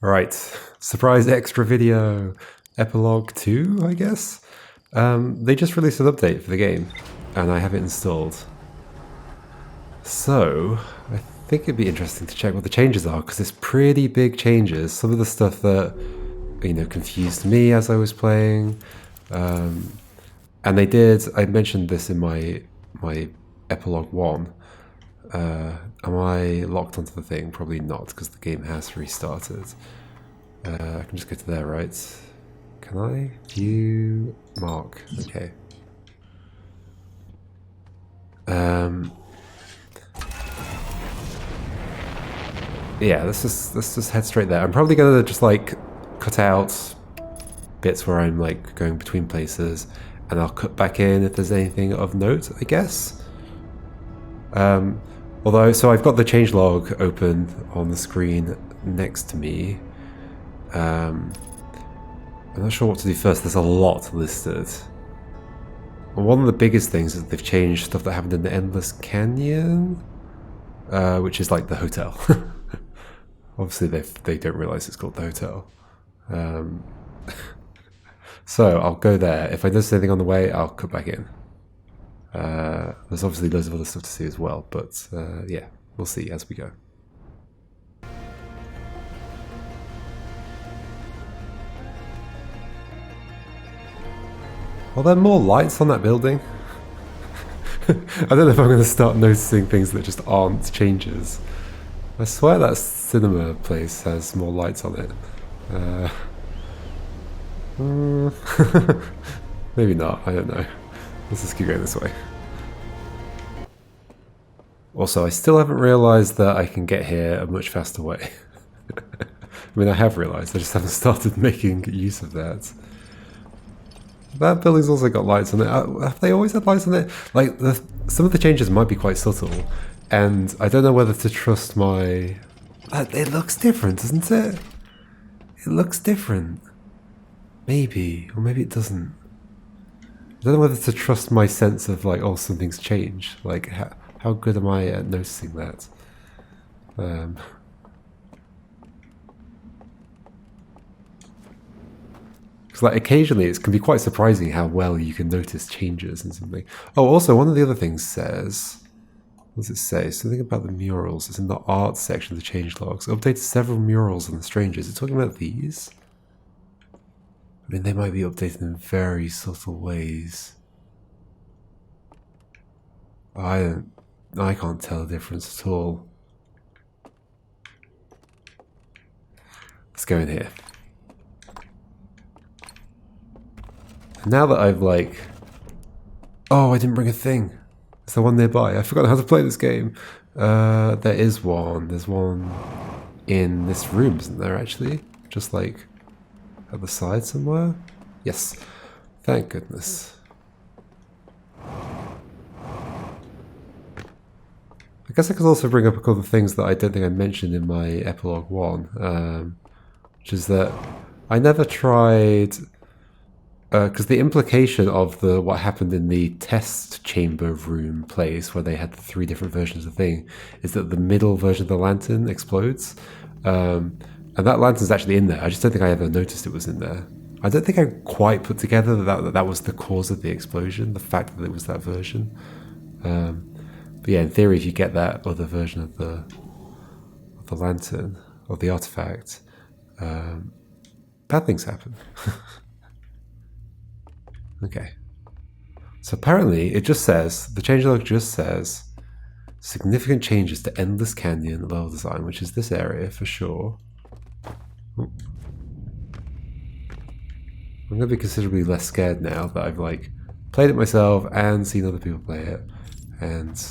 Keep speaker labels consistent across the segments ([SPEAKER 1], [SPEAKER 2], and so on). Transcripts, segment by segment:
[SPEAKER 1] Right, surprise extra video, epilogue 2, I guess? They just released an update for the game, and I have it installed. So, I think it'd be interesting to check what the changes are, because it's pretty big changes. Some of the stuff that, confused me as I was playing. And they did, I mentioned this in my epilogue 1. Am I locked onto the thing? Probably not, because the game has restarted. I can just go to there, right? Can I? View mark. Okay. Yeah, let's just head straight there. I'm probably gonna just like cut out bits where I'm like going between places, and I'll cut back in if there's anything of note, I guess. Although, so I've got the changelog open on the screen next to me. I'm not sure what to do first. There's a lot listed. And one of the biggest things is they've changed stuff that happened in the Endless Canyon, which is like the hotel. Obviously, they don't realize it's called the hotel. So I'll go there. If I notice anything on the way, I'll cut back in. There's obviously loads of other stuff to see as well, but yeah, we'll see as we go. Are there more lights on that building? I don't know if I'm going to start noticing things that just aren't changes. I swear that cinema place has more lights on it. Maybe not, I don't know. Let's just keep going this way. Also, I still haven't realised that I can get here a much faster way. I mean, I have realised, I just haven't started making use of that. That building's also got lights on it. Have they always had lights on it? Like, some of the changes might be quite subtle, and I don't know whether to trust my... It looks different, doesn't it? It looks different. Maybe, or maybe it doesn't. I don't know whether to trust my sense of, like, oh, something's changed. Like, how good am I at noticing that? Because like occasionally it can be quite surprising how well you can notice changes in something. Oh, also one of the other things says, what does it say? Something about the murals. It's in the art section of the changelogs. Updated several murals on the strangers. It's talking about these. I mean, they might be updated in very subtle ways. I can't tell the difference at all. Let's go in here. Now that I've like... Oh, I didn't bring a thing. It's the one nearby. I forgot how to play this game. There is one. There's one in this room, isn't there, actually? Just like at the side somewhere? Yes. Thank goodness. I guess I could also bring up a couple of things that I don't think I mentioned in my epilogue 1. Which is that I never tried... Because the implication of what happened in the test chamber room place, where they had the 3 different versions of the thing, is that the middle version of the lantern explodes. And that lantern's actually in there. I just don't think I ever noticed it was in there. I don't think I quite put together that was the cause of the explosion, the fact that it was that version. But yeah, in theory, if you get that other version of the lantern, or the artifact, bad things happen. Okay. So apparently it just says, the changelog just says, significant changes to Endless Canyon level design, which is this area for sure. Ooh. I'm going to be considerably less scared now that I've like played it myself and seen other people play it. And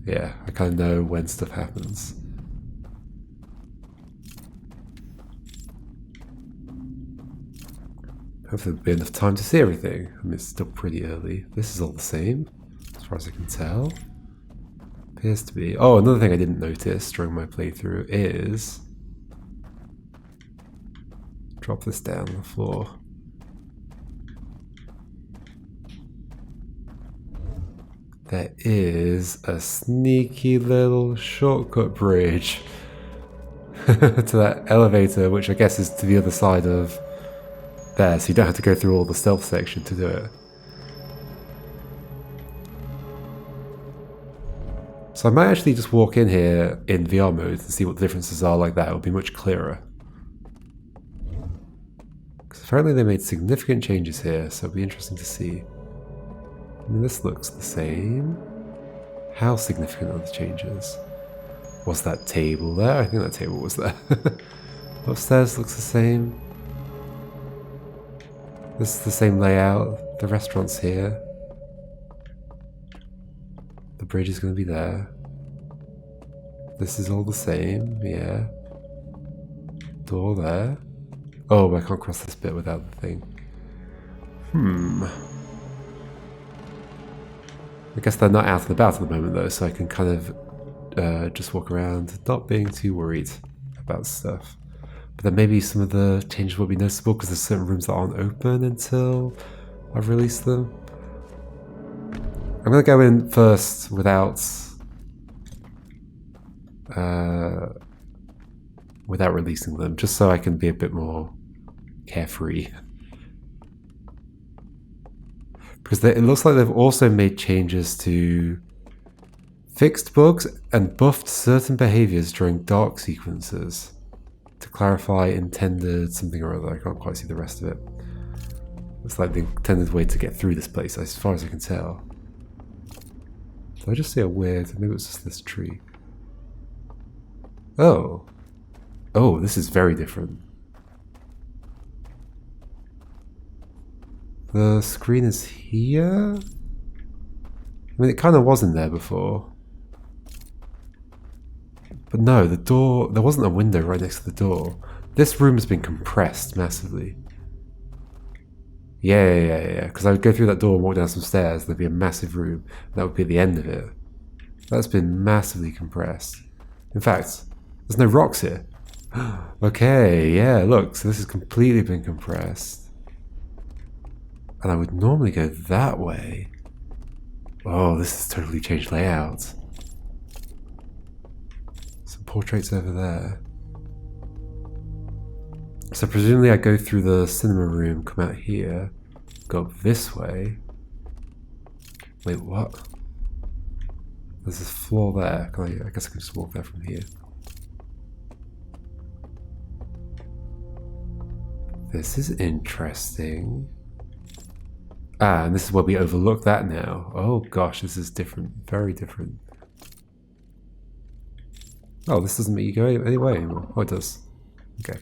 [SPEAKER 1] yeah, I kind of know when stuff happens. Hopefully there'll be enough time to see everything. I mean, it's still pretty early. This is all the same, as far as I can tell. Appears to be. Oh, another thing I didn't notice during my playthrough is... Drop this down on the floor. there is a sneaky little shortcut bridge to that elevator, which I guess is to the other side of there, so you don't have to go through all the stealth section to do it. So I might actually just walk in here in VR mode and see what the differences are like that. It will be much clearer. Because apparently they made significant changes here, so it'll be interesting to see. I mean, this looks the same. How significant are the changes? Was that table there? I think that table was there. Upstairs looks the same. This is the same layout. The restaurant's here. The bridge is going to be there. This is all the same, yeah. Door there. Oh, I can't cross this bit without the thing. I guess they're not out and about at the moment though, so I can kind of just walk around, not being too worried about stuff. But then maybe some of the changes will be noticeable because there's certain rooms that aren't open until I've released them. I'm going to go in first without releasing them, just so I can be a bit more carefree. Because it looks like they've also made changes to fixed bugs and buffed certain behaviors during dark sequences to clarify intended something or other. I can't quite see the rest of it. It's like the intended way to get through this place, as far as I can tell. Did I just see a weird... Maybe it's just this tree. Oh. Oh, this is very different. The screen is here? I mean, it kind of wasn't there before. But no, the door... There wasn't a window right next to the door. This room has been compressed massively. Yeah. Because I would go through that door and walk down some stairs, there'd be a massive room. That would be the end of it. That's been massively compressed. In fact, there's no rocks here. Okay, yeah, look, so this has completely been compressed. And I would normally go that way. Oh, this has totally changed layout. Some portraits over there. So presumably I go through the cinema room, come out here, go up this way. Wait, what? There's this floor there. I guess I can just walk there from here. This is interesting. Ah, and this is where we overlook that now. Oh gosh, this is different. Very different. Oh, this doesn't make you go any way anymore. Oh, it does. Okay.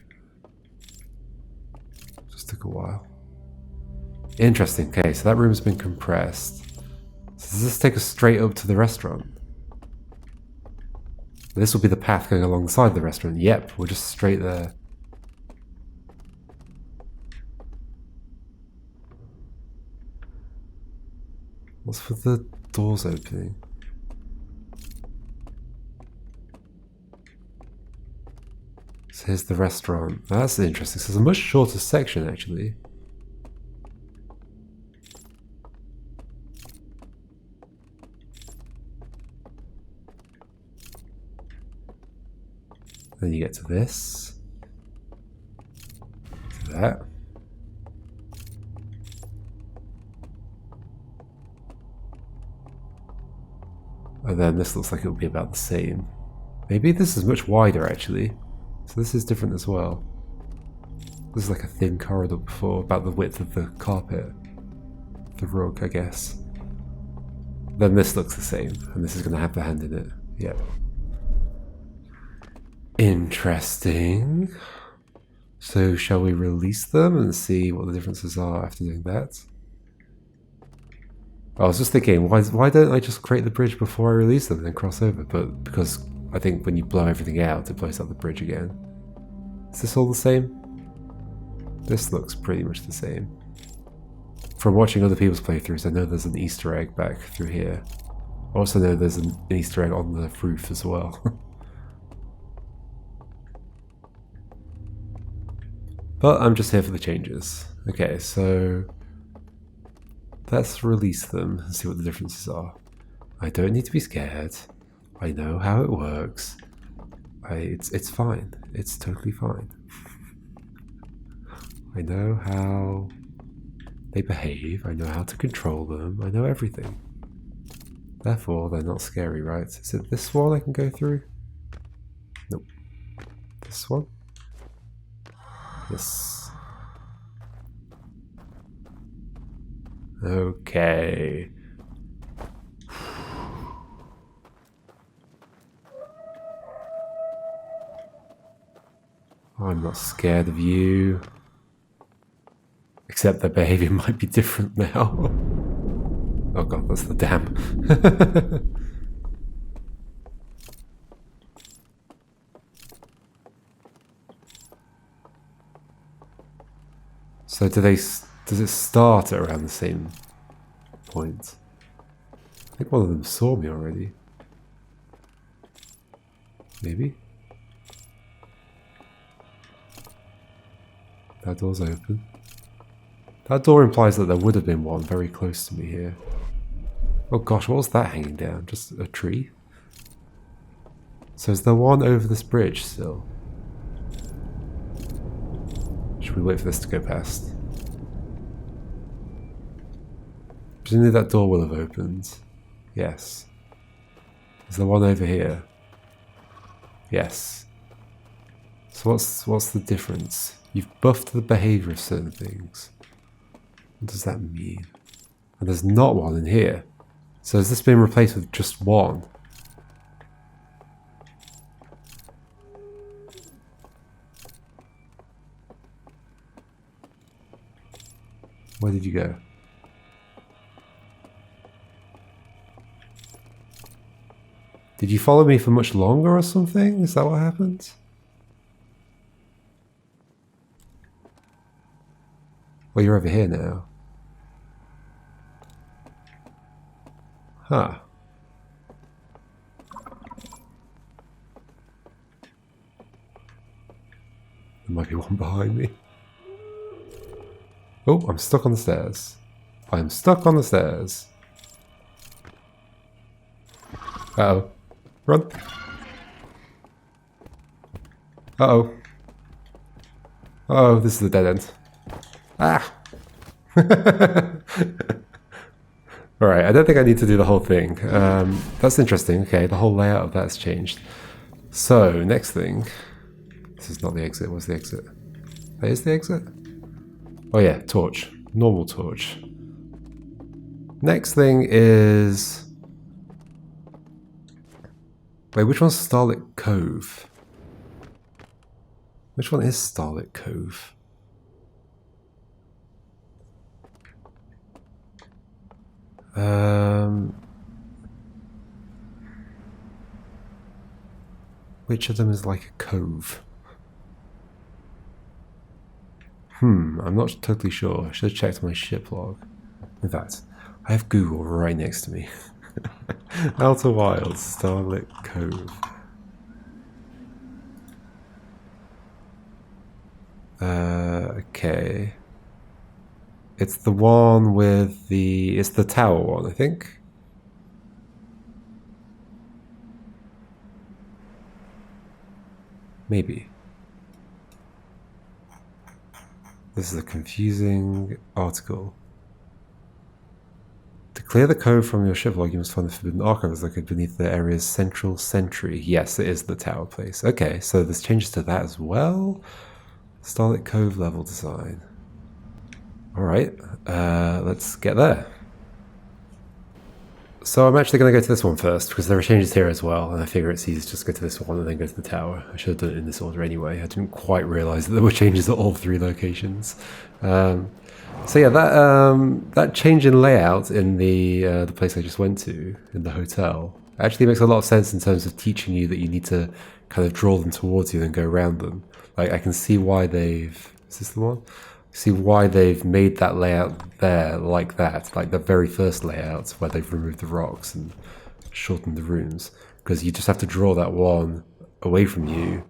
[SPEAKER 1] Just took a while. Interesting. Okay, so that room's been compressed. So does this take us straight up to the restaurant? This will be the path going alongside the restaurant. Yep, we're just straight there. What's with the doors opening? So here's the restaurant. That's interesting. So it's a much shorter section actually. Then you get to this. To that. And then this looks like it'll be about the same. Maybe this is much wider actually. So this is different as well. This is like a thin corridor before, about the width of the carpet. The rug, I guess. Then this looks the same, and this is going to have the hand in it. Yep. Interesting. So shall we release them and see what the differences are after doing that? I was just thinking, why don't I just create the bridge before I release them and then cross over? But because I think when you blow everything out, it blows out the bridge again. Is this all the same? This looks pretty much the same. From watching other people's playthroughs, I know there's an Easter egg back through here. I also know there's an Easter egg on the roof as well. But I'm just here for the changes. Okay, so let's release them and see what the differences are. I don't need to be scared. I know how it works. It's fine. It's totally fine. I know how they behave. I know how to control them. I know everything. Therefore, they're not scary, right? Is it this one I can go through? Nope. This one? Yes. Okay. I'm not scared of you. Except their behavior might be different now. Oh god, that's the dam. So does it start at around the same point? I think one of them saw me already. Maybe? That door's open. That door implies that there would have been one very close to me here. Oh gosh, what was that hanging down? Just a tree? So is there one over this bridge still? Should we wait for this to go past? Presumably that door will have opened. Yes. Is there one over here? Yes. So what's the difference? You've buffed the behavior of certain things. What does that mean? And there's not one in here. So has this been replaced with just one? Where did you go? Did you follow me for much longer or something? Is that what happened? Well, you're over here now. Huh. There might be one behind me. Oh, I'm stuck on the stairs. I'm stuck on the stairs. Uh-oh. Run. Uh-oh. Oh, this is a dead end. Ah! Alright, I don't think I need to do the whole thing. That's interesting. Okay, the whole layout of that's changed. So, next thing. This is not the exit. What's the exit? That is the exit? Oh yeah, torch. Normal torch. Next thing is... Wait, which one's Starlit Cove? Which one is Starlit Cove? Which of them is like a cove? I'm not totally sure. I should have checked my ship log. In fact, I have Google right next to me. Outer Wilds, Starlit Cove. Okay. It's the one with the... It's the tower one, I think. Maybe. This is a confusing article. To clear the cove from your ship log, you must find the forbidden archives located beneath the area's central sentry. Yes, it is the tower place. Okay, so there's changes to that as well. Starlit Cove level design. Alright, let's get there. So I'm actually going to go to this one first, because there are changes here as well, and I figure it's easy to just go to this one and then go to the tower. I should have done it in this order anyway. I didn't quite realise that there were changes at all three locations. So yeah, that change in layout in the place I just went to, in the hotel, actually makes a lot of sense in terms of teaching you that you need to kind of draw them towards you and go around them. Like, I can see why they've... Is this the one? See why they've made that layout there like that, like the very first layout where they've removed the rocks and shortened the rooms, because you just have to draw that one away from you.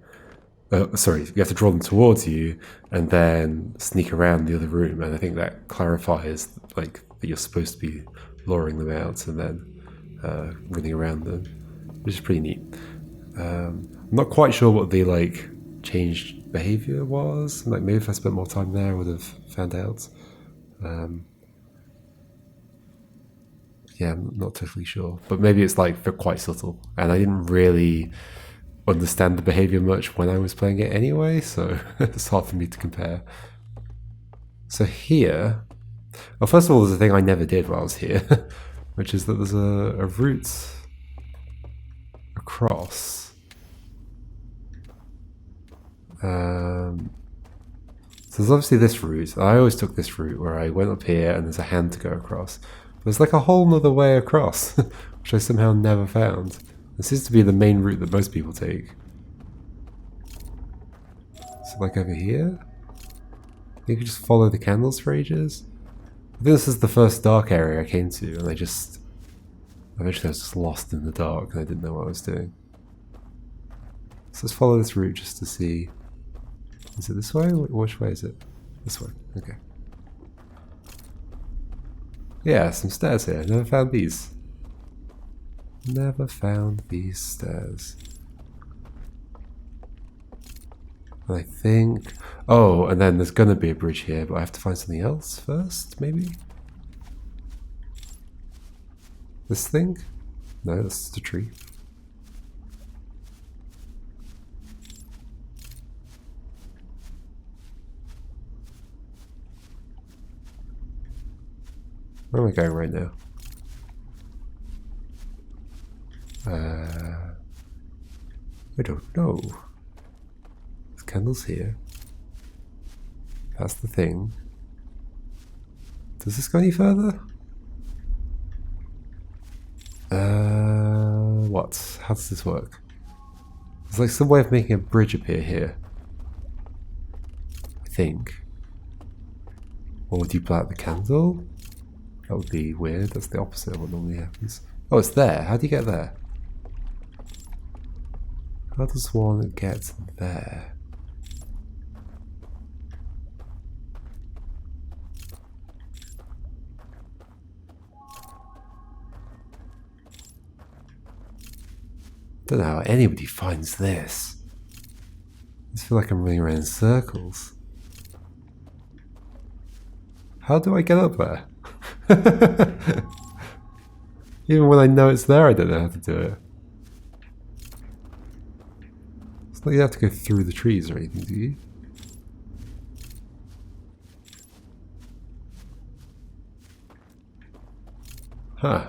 [SPEAKER 1] Sorry, you have to draw them towards you and then sneak around the other room, and I think that clarifies like that you're supposed to be luring them out and then running around them, which is pretty neat. I'm not quite sure what the like changed behavior was. Like maybe if I spent more time there, I would have found out. Yeah, I'm not totally sure, but maybe it's like they're quite subtle, and I didn't really understand the behavior much when I was playing it anyway, so it's hard for me to compare. So here, well, first of all, there's a thing I never did while I was here, which is that there's a route across. So there's obviously this route. I always took this route where I went up here and there's a hand to go across. But there's like a whole nother way across, which I somehow never found. This seems to be the main route that most people take. So like over here? You could just follow the candles for ages. I think this is the first dark area I came to, and eventually I was just lost in the dark and I didn't know what I was doing. So let's follow this route just to see. Is it this way? Which way is it? This way. Okay. Yeah, some stairs here. Never found these. Never found these stairs. And I think... Oh, and then there's gonna be a bridge here, but I have to find something else first, maybe? This thing? No, that's just a tree. Where am I going right now? I don't know. There's candles here. That's the thing. Does this go any further? What? How does this work? There's like some way of making a bridge appear here. I think. Or would you blow out the candle? That would be weird. That's the opposite of what normally happens. Oh, it's there. How do you get there? How does one get there? Don't know how anybody finds this. I just feel like I'm running around in circles. How do I get up there? Even when I know it's there, I don't know how to do it. It's not like you have to go through the trees or anything, do you? Huh.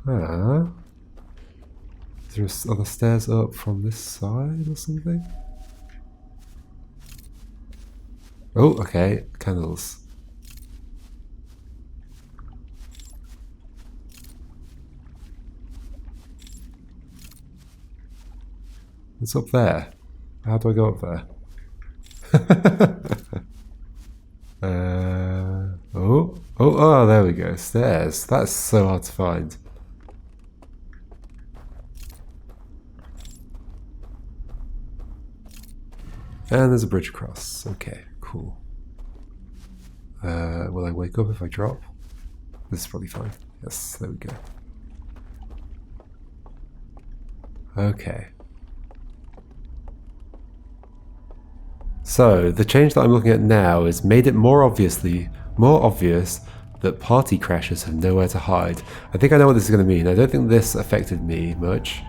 [SPEAKER 1] Huh. Is there other stairs up from this side or something? Oh, okay. Candles. It's up there. How do I go up there? Oh, there we go. Stairs. That's so hard to find. And there's a bridge across. Okay, cool. Will I wake up if I drop? This is probably fine. Yes, there we go. Okay. So, the change that I'm looking at now is made it more obvious that party crashers have nowhere to hide. I think I know what this is going to mean. I don't think this affected me much.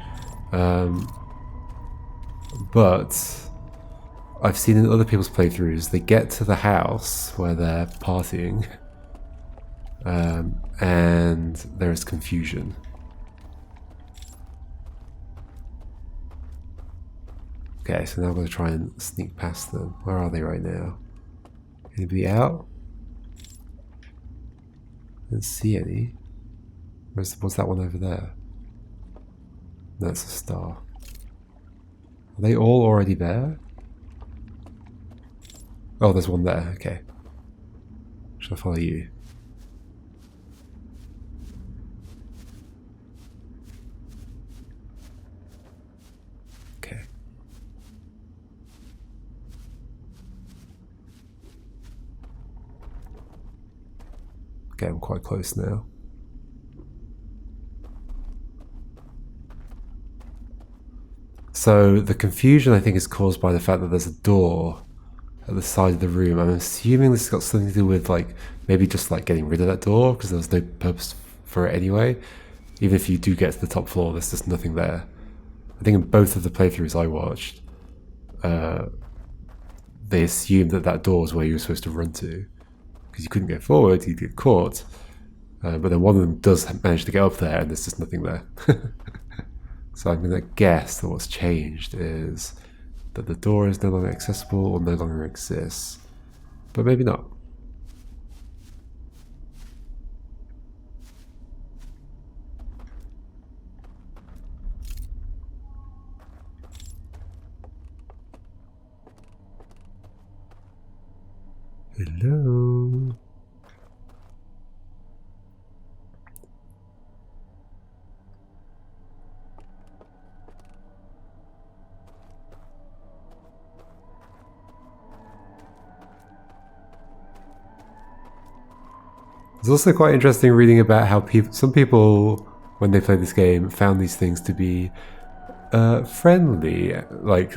[SPEAKER 1] But I've seen in other people's playthroughs, they get to the house where they're partying, and there is confusion. Okay, so now I'm going to try and sneak past them. Where are they right now? Anybody out? Didn't see any. What's that one over there? That's a star. Are they all already there? Oh, there's one there. Okay. Should I follow you? Okay. Okay, I'm quite close now. So the confusion, I think, is caused by the fact that there's a door at the side of the room. I'm assuming this has got something to do with, like, maybe just, like, getting rid of that door, because there's no purpose for it anyway. Even if you do get to the top floor, there's just nothing there. I think in both of the playthroughs I watched, they assumed that that door was where you were supposed to run to, because you couldn't get forward, you'd get caught. But then one of them does manage to get up there, and there's just nothing there. So I'm going to guess that what's changed is that the door is no longer accessible or no longer exists. But maybe not. Hello? It's also quite interesting reading about how some people, when they play this game, found these things to be friendly. Like,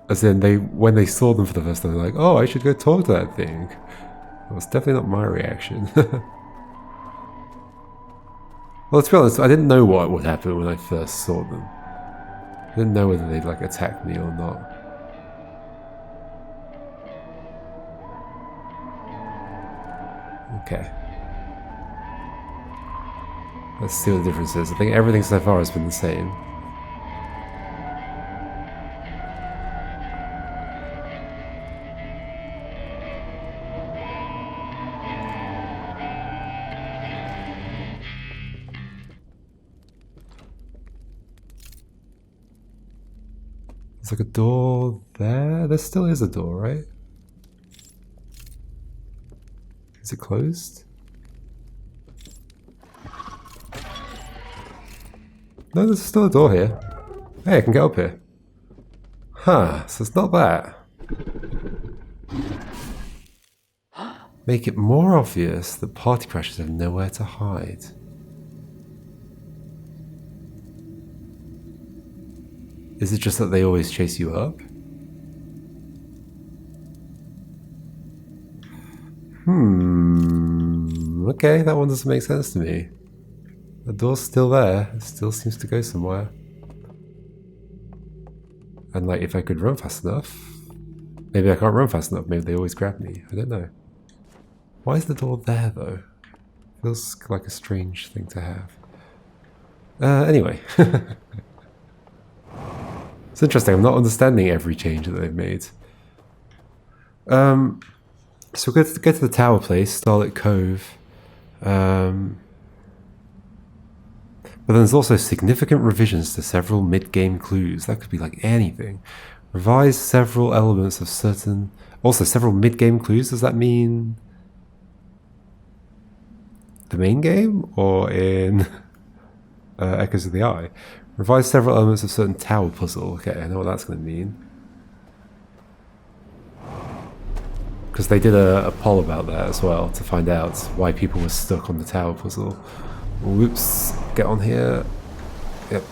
[SPEAKER 1] as in, when they saw them for the first time, they're like, oh, I should go talk to that thing. That was definitely not my reaction. Well, to be honest, I didn't know what would happen when I first saw them. I didn't know whether they'd, like, attack me or not. Okay. Let's see what the difference is. I think everything so far has been the same. There's like a door there. There still is a door, right? Is it closed? No, there's still a door here. Hey, I can get up here. Huh, so it's not that. Make it more obvious that party crashers have nowhere to hide. Is it just that they always chase you up? Okay, that one doesn't make sense to me. The door's still there. It still seems to go somewhere. And like, if I could run fast enough... Maybe I can't run fast enough. Maybe they always grab me. I don't know. Why is the door there, though? Feels like a strange thing to have. Anyway. It's interesting. I'm not understanding every change that they've made. So we'll get to the tower place, Starlit Cove. But then there's also significant revisions to several mid-game clues. That could be like anything. Revise several elements of certain... Also, several mid-game clues. Does that mean... the main game? Or in... Echoes of the Eye? Revise several elements of certain tower puzzle. Okay, I know what that's going to mean. Because they did a poll about that as well, to find out why people were stuck on the tower puzzle. Whoops, get on here. Yep.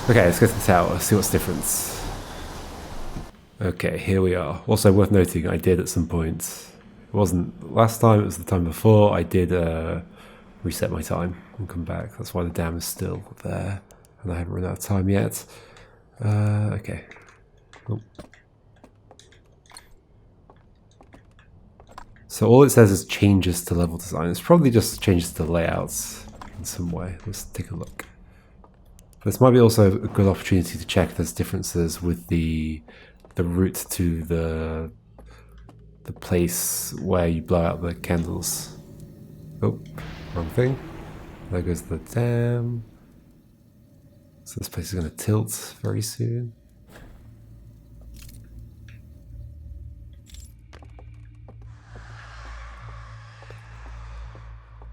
[SPEAKER 1] Okay, let's go to the tower, see what's different. Okay, here we are. Also worth noting, I did at some point, it wasn't last time, it was the time before, I did reset my time and come back. That's why the dam is still there, and I haven't run out of time yet. Okay. Oh. So all it says is changes to level design. It's probably just changes to layouts in some way. Let's take a look. This might be also a good opportunity to check if there's differences with the route to the place where you blow out the candles. Oh, wrong thing. There goes the dam. So this place is going to tilt very soon.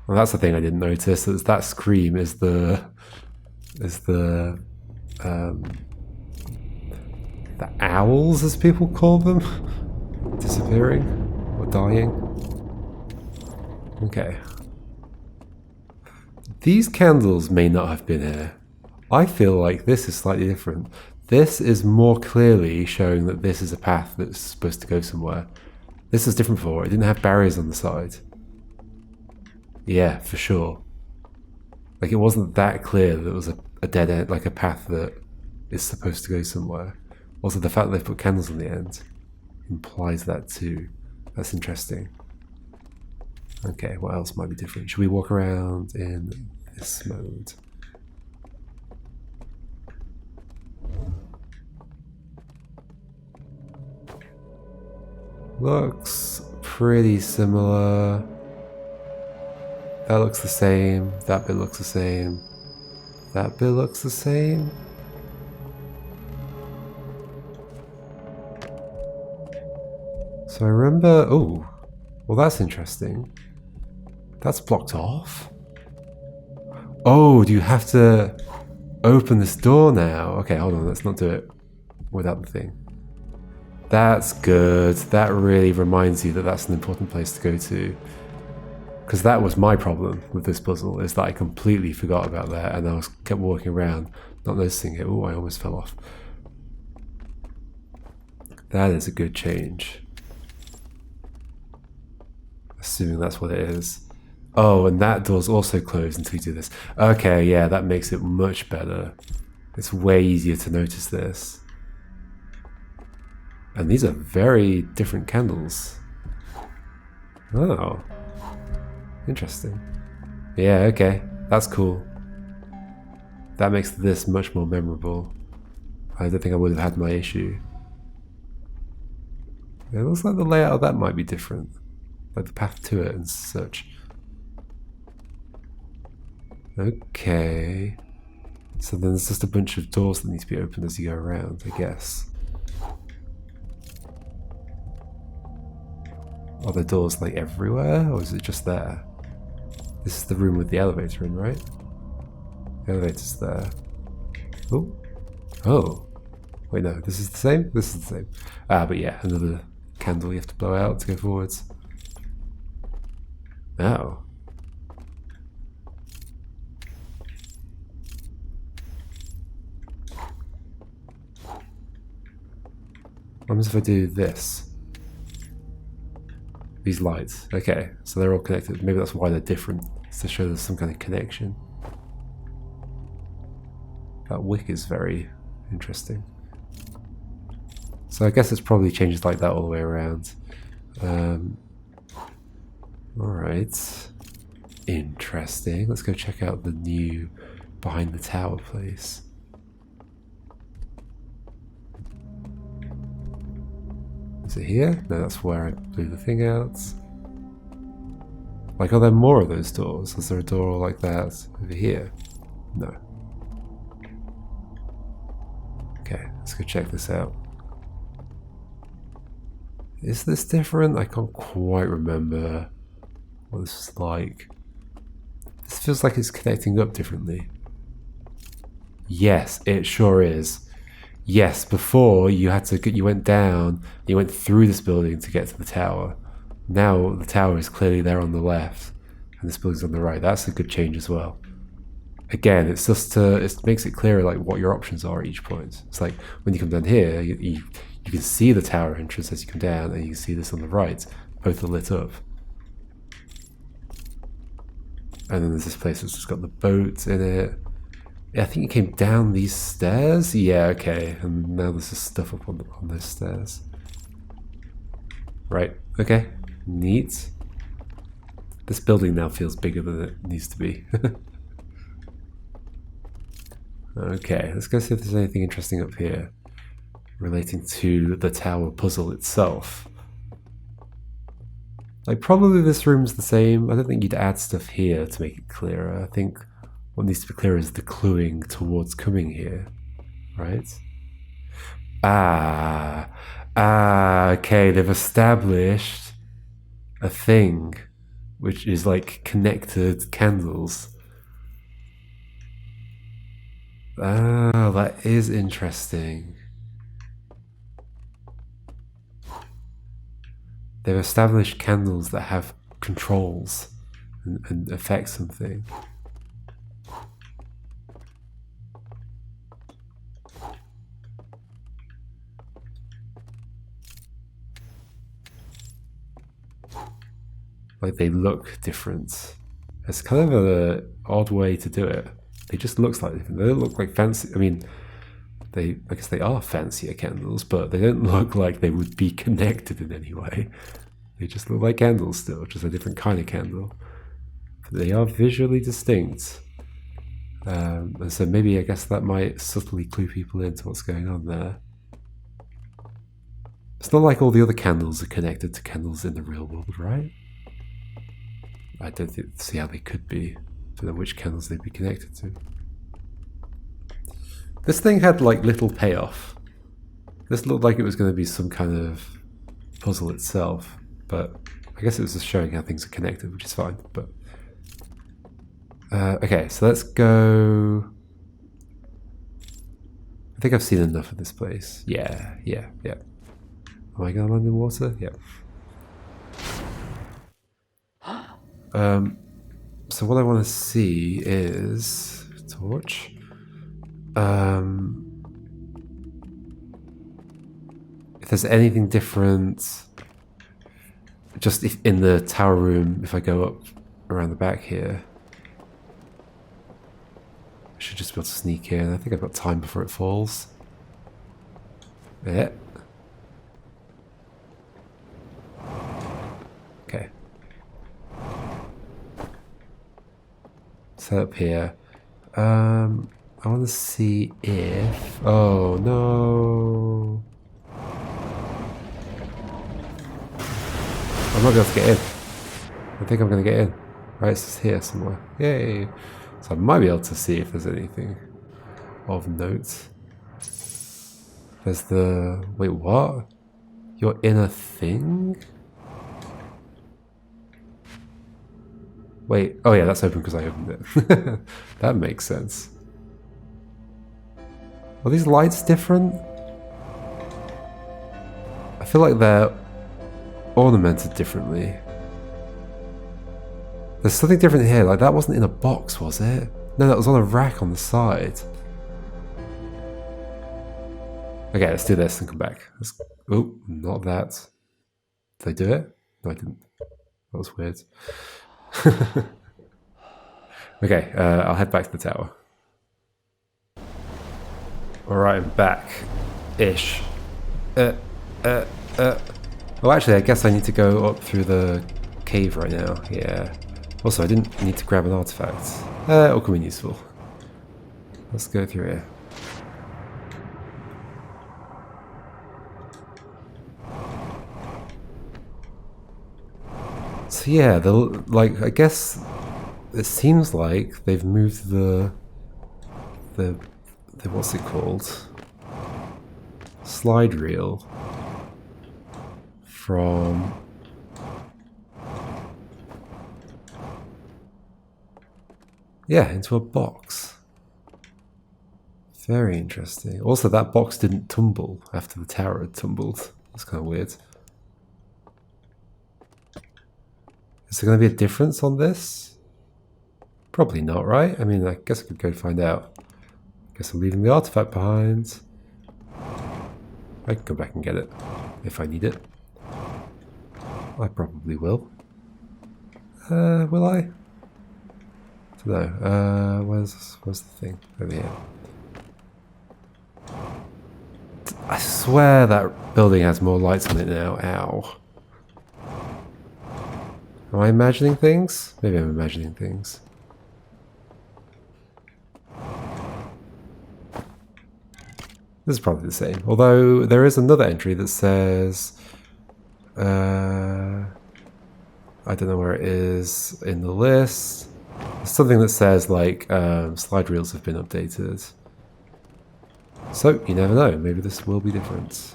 [SPEAKER 1] Well, that's the thing I didn't notice. Is that scream is the owls, as people call them, disappearing or dying. Okay. These candles may not have been here I feel like this is slightly different. This is more clearly showing that this is a path that's supposed to go somewhere. This is different before. It didn't have barriers on the side. Yeah, for sure. Like, it wasn't that clear that it was a dead end, like a path that is supposed to go somewhere. Also, the fact that they've put candles on the end implies that too. That's interesting. Okay, what else might be different? Should we walk around in this mode? Looks pretty similar. That looks the same. That bit looks the same. That bit looks the same. So I remember... Oh, well that's interesting. That's blocked off? Oh, do you have to open this door now? Okay, hold on, let's not do it without the thing. That's good. That really reminds you that that's an important place to go to. Because that was my problem with this puzzle, is that I completely forgot about that and I kept walking around, not noticing it. Oh, I almost fell off. That is a good change. Assuming that's what it is. Oh, and that door's also closed until you do this. Okay, yeah, that makes it much better. It's way easier to notice this. And these are very different candles. Oh. Interesting. Yeah, okay. That's cool. That makes this much more memorable. I don't think I would have had my issue. It looks like the layout of that might be different. Like the path to it and such. Okay. So then there's just a bunch of doors that need to be opened as you go around, I guess. Are there doors like everywhere, or is it just there? This is the room with the elevator in, right? The elevator's there. Oh. Oh. Wait, no, this is the same? This is the same. Ah, but yeah, another candle you have to blow out to go forwards. Oh. What happens if I do this? These lights. Okay, so they're all connected. Maybe that's why they're different, to show there's some kind of connection. That wick is very interesting. So I guess it's probably changes like that all the way around. Alright. Interesting. Let's go check out the new behind the tower place. Is it here? No, that's where I blew the thing out. Like, are there more of those doors? Is there a door like that over here? No. Okay, let's go check this out. Is this different? I can't quite remember what this is like. This feels like it's connecting up differently. Yes, it sure is. Yes, before you had to you went down, you went through this building to get to the tower. Now the tower is clearly there on the left, and this building's on the right. That's a good change as well. Again, it's just it makes it clearer like what your options are at each point. It's like when you come down here, you can see the tower entrance as you come down, and you can see this on the right. Both are lit up. And then there's this place that's just got the boat in it. Yeah, I think it came down these stairs. Yeah, okay. And now there's just stuff up on those stairs. Right, okay. Neat. This building now feels bigger than it needs to be. Okay, let's go see if there's anything interesting up here relating to the tower puzzle itself. Like, probably this room's the same. I don't think you'd add stuff here to make it clearer. I think what needs to be clear is the cluing towards coming here, right? Okay, they've established a thing which is like connected candles. Ah, that is interesting. They've established candles that have controls and affect something. like they look different. It's kind of an odd way to do it. They just look slightly different. They don't look like fancy. I mean, I guess they are fancier candles, but they don't look like they would be connected in any way. They just look like candles still, just a different kind of candle. But they are visually distinct. And so maybe I guess that might subtly clue people into what's going on there. It's not like all the other candles are connected to candles in the real world, right? I don't see how they could be. I don't know which candles they'd be connected to. This thing had like little payoff. This looked like it was going to be some kind of puzzle itself, but I guess it was just showing how things are connected, which is fine. But okay, so let's go. I think I've seen enough of this place. Yeah. Am I going underwater? Yeah. So what I want to see is torch. If there's anything different, just if in the tower room, if I go up around the back here, I should just be able to sneak in. I think I've got time before it falls. Yeah. Okay. Set up here. I want to see if... Oh, no. I'm not going to get in. I think I'm going to get in. Right, it's here somewhere. Yay. So I might be able to see if there's anything of note. There's the... Wait, what? You're in a thing? Wait, oh yeah, that's open because I opened it. That makes sense. Are these lights different? I feel like they're ornamented differently. There's something different here, like that wasn't in a box, was it? No, that was on a rack on the side. Okay, let's do this and come back. Oh, not that. Did I do it? No, I didn't. That was weird. Okay, I'll head back to the tower. Alright, I'm back-ish. Well, actually, I guess I need to go up through the cave right now. Yeah. Also, I didn't need to grab an artifact. It'll come in useful. Let's go through here. So yeah, like I guess it seems like they've moved the what's it called? Slide reel from into a box. Very interesting. Also, that box didn't tumble after the tower had tumbled. That's kind of weird. Is there going to be a difference on this? Probably not, right? I mean, I guess I could go find out. Guess I'm leaving the artifact behind. I can go back and get it if I need it. I probably will. Will I? I don't know. Where's the thing? Over here. I swear that building has more lights on it now. Ow. Am I imagining things? Maybe I'm imagining things. This is probably the same. Although there is another entry that says... I don't know where it is in the list. There's something that says like slide reels have been updated. So, you never know. Maybe this will be different.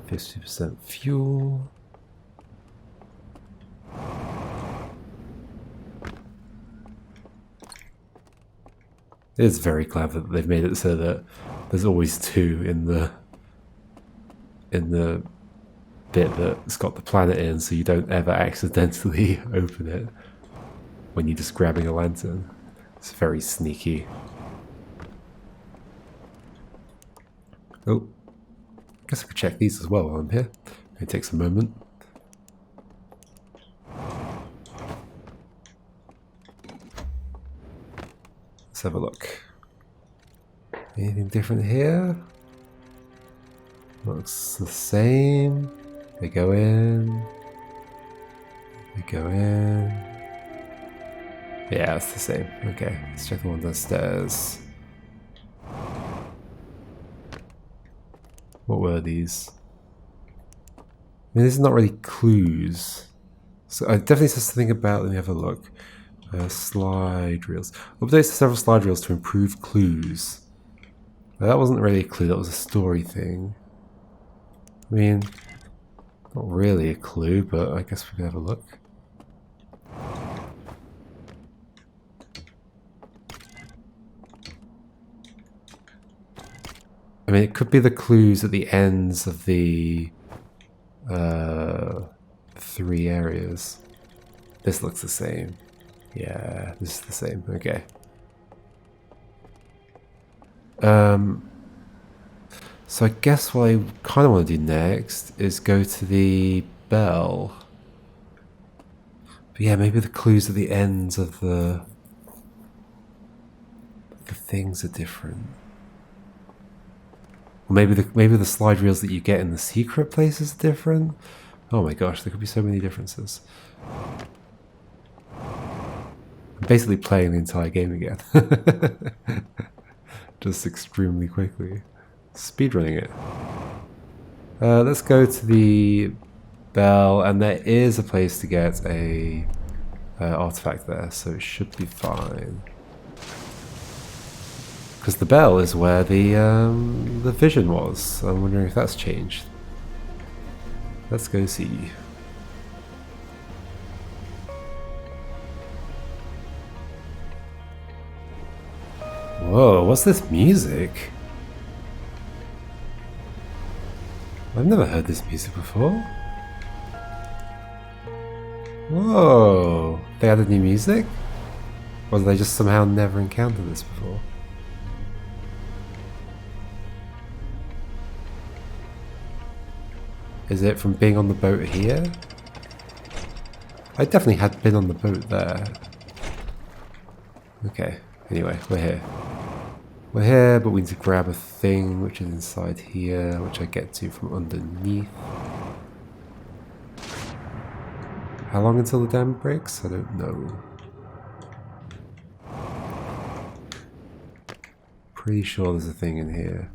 [SPEAKER 1] 50% fuel. It is very clever that they've made it so that there's always two in the bit that's got the planet in, so you don't ever accidentally open it when you're just grabbing a lantern. It's very sneaky. Oh, I guess I could check these as well while I'm here. It takes a moment. have a look. Anything different here? Looks the same. They go in. They go in. Yeah, it's the same. Okay, let's check the one downstairs. What were these? I mean, this is not really clues. So it definitely says something about, let me have a look. Slide reels. Updates to several slide reels to improve clues. Now, that wasn't really a clue, that was a story thing. I mean, not really a clue, but I guess we can have a look. I mean, it could be the clues at the ends of the 3 areas. This looks the same. Yeah, this is the same. Okay. So I guess what I kind of want to do next is go to the bell. But yeah, maybe the clues at the ends of the things are different. Or maybe the slide reels that you get in the secret places are different. Oh my gosh, there could be so many differences. I'm basically playing the entire game again. Just extremely quickly. Speedrunning it. Let's go to the bell, and there is a place to get a artifact there, so it should be fine. Because the bell is where the vision was. I'm wondering if that's changed. Let's go see. Whoa, what's this music? I've never heard this music before. Whoa, they added new music? Or did they just somehow never encountered this before? Is it from being on the boat here? I definitely had been on the boat there. Okay, anyway, we're here. We're here, but we need to grab a thing which is inside here, which I get to from underneath. How long until the dam breaks? I don't know. Pretty sure there's a thing in here.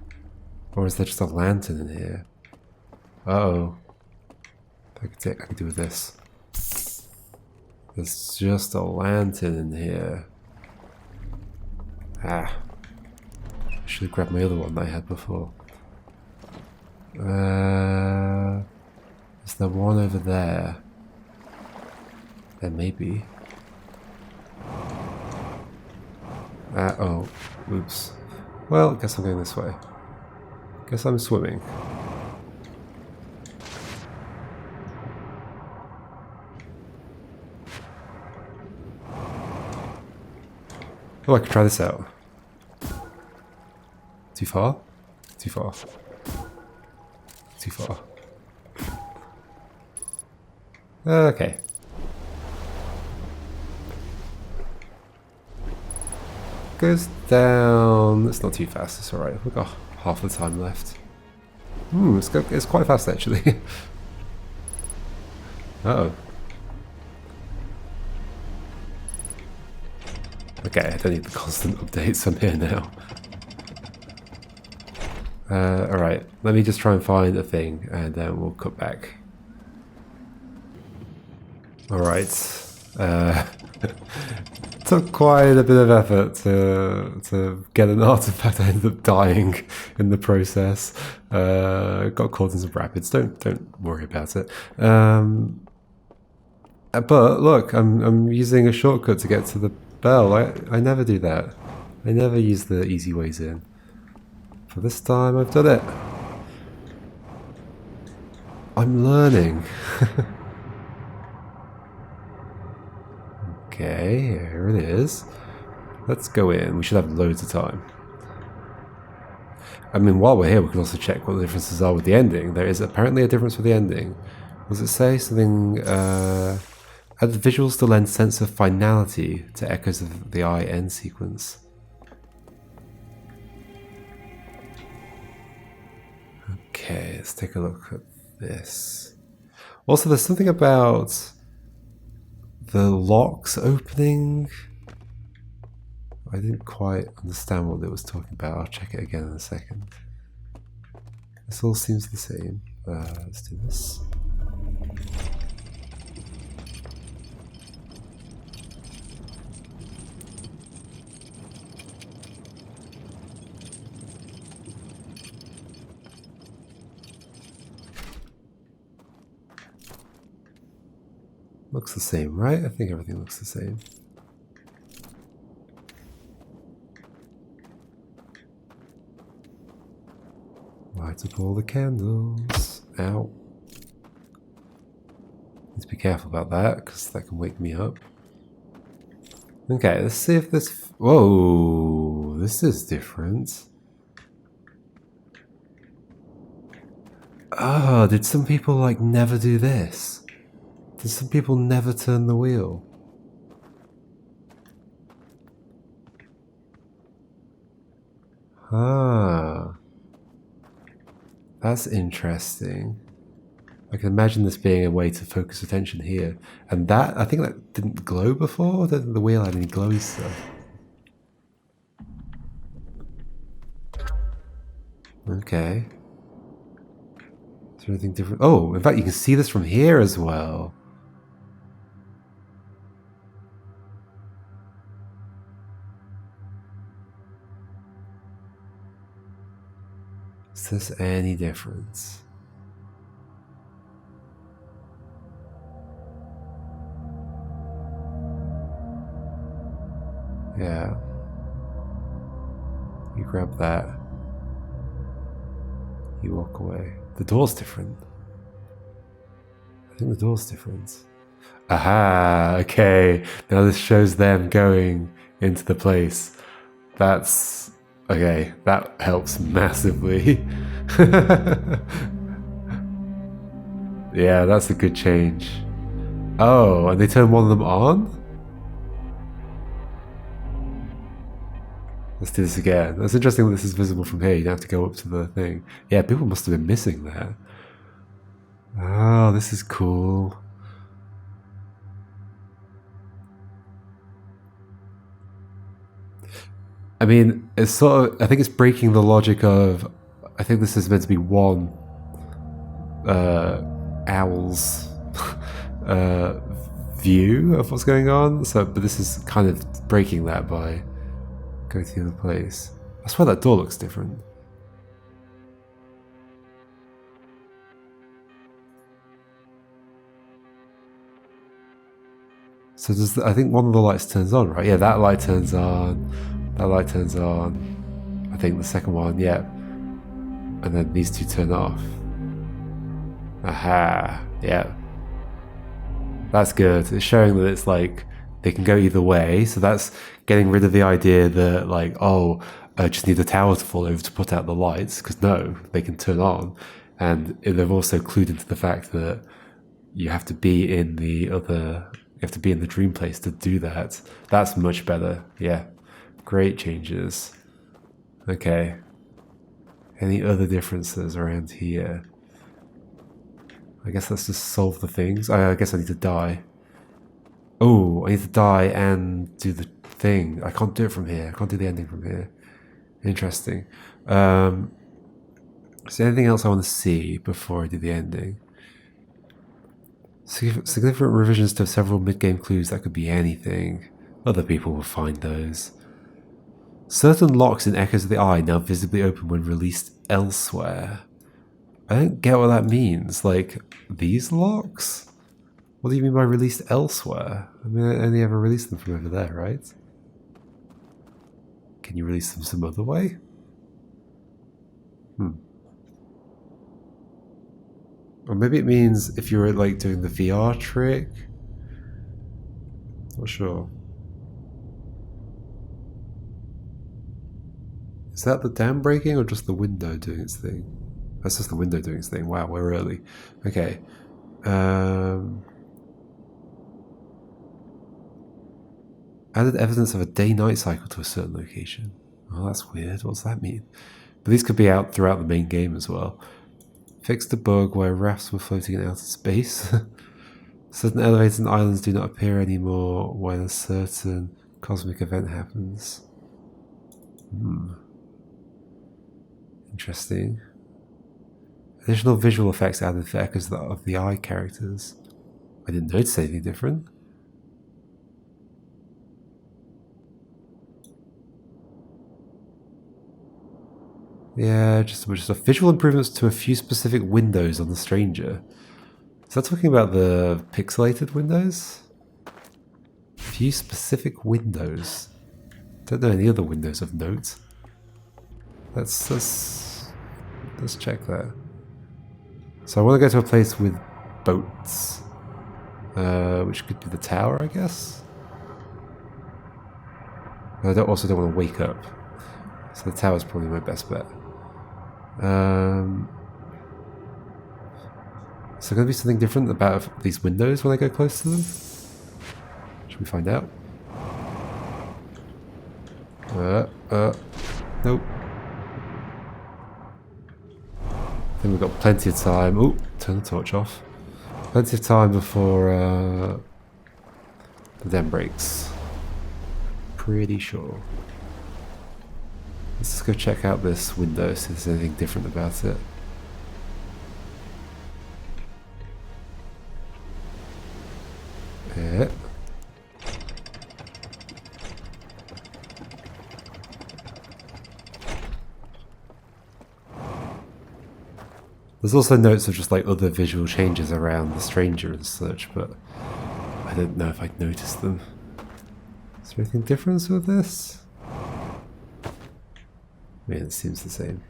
[SPEAKER 1] Or is there just a lantern in here? Uh-oh. I could do with this. There's just a lantern in here. Ah. I should have grabbed my other one that I had before. Is there one over there? There may be. Oh. Oops. Well, I guess I'm going this way. Guess I'm swimming. Oh, I could try this out. Too far? Too far. Too far. Okay. Goes down. It's not too fast, it's alright. We've got half the time left. It's quite fast actually. Uh-oh. Okay, I don't need the constant updates. I'm here now. Alright, let me just try and find a thing and then we'll cut back. Alright. Took quite a bit of effort to get an artifact. I ended up dying in the process. Got caught in some rapids. Don't worry about it. But look, I'm using a shortcut to get to the bell. I never do that. I never use the easy ways in. For this time, I've done it. I'm learning. Okay, here it is. Let's go in. We should have loads of time. I mean, while we're here, we can also check what the differences are with the ending. There is apparently a difference with the ending. Does it say something? Add the visuals to lend sense of finality to echoes of the I end sequence. let's take a look at this. Also, there's something about the locks opening. I didn't quite understand what it was talking about. I'll check it again in a second. This all seems the same. Let's do this. Looks the same, right? I think everything looks the same. Light up all the candles. Ow. Need to be careful about that, because that can wake me up. Okay, let's see if this... Whoa! This is different. Oh, did some people, like, never do this? Did some people never turn the wheel? Ah. That's interesting. I can imagine this being a way to focus attention here. And that, I think that didn't glow before? I don't think the wheel had any glowy stuff. Okay. Is there anything different? Oh, in fact, you can see this from here as well. Is this any difference? Yeah. You grab that. You walk away. The door's different. I think the door's different. Aha, okay. Now this shows them going into the place. That's... okay, that helps massively. Yeah, that's a good change. Oh, and they turn one of them on? Let's do this again. That's interesting that this is visible from here. You don't have to go up to the thing. Yeah, people must have been missing that. Oh, this is cool. I mean, it's sort of... I think it's breaking the logic of... I think this is meant to be one owl's view of what's going on. So, but this is kind of breaking that by going to the other place. I swear that door looks different. So does I think one of the lights turns on, right? Yeah, that light turns on. That light turns on. I think the second one, yeah. And then these two turn off. Aha, yeah. That's good. It's showing that it's like they can go either way. So that's getting rid of the idea that like, oh, I just need the tower to fall over to put out the lights. Because no, they can turn on. And they've also clued into the fact that you have to be in the other... You have to be in the dream place to do that. That's much better. Yeah. Great changes. Okay. Any other differences around here? I guess let's just solve the things. I guess I need to die. Oh, I need to die and do the thing. I can't do it from here. I can't do the ending from here. Interesting. Is there anything else I want to see before I do the ending? Significant revisions to several mid-game clues. That could be anything. Other people will find those. Certain locks in Echoes of the Eye now visibly open when released elsewhere. I don't get what that means. Like, these locks? What do you mean by released elsewhere? I mean, I only ever released them from over there, right? Can you release them some other way? Or maybe it means if you're like doing the VR trick. Not sure. Is that the dam breaking or just the window doing its thing? That's just the window doing its thing. Wow, we're early. Okay. Added evidence of a day-night cycle to a certain location. Oh, that's weird. What's that mean? But these could be out throughout the main game as well. Fixed a bug where rafts were floating in outer space. Certain elevators and islands do not appear anymore when a certain cosmic event happens. Interesting. Additional visual effects added for echoes of the eye characters. I didn't notice anything different. Yeah, just a visual improvements to a few specific windows on the Stranger. Is that talking about the pixelated windows? A few specific windows. Don't know any other windows of note. Let's check that. So I want to go to a place with boats, which could be the tower, I guess. But I also don't want to wake up, so the tower's probably my best bet. Is there going to be something different about these windows when I go close to them? Should we find out? Nope. I think we've got plenty of time. Ooh, turn the torch off. Plenty of time before the dam breaks. Pretty sure. Let's just go check out this window, see if there's anything different about it. Yeah. There's also notes of just like other visual changes around the Stranger and such, but I don't know if I'd noticed them. Is there anything different with this? I mean, it seems the same.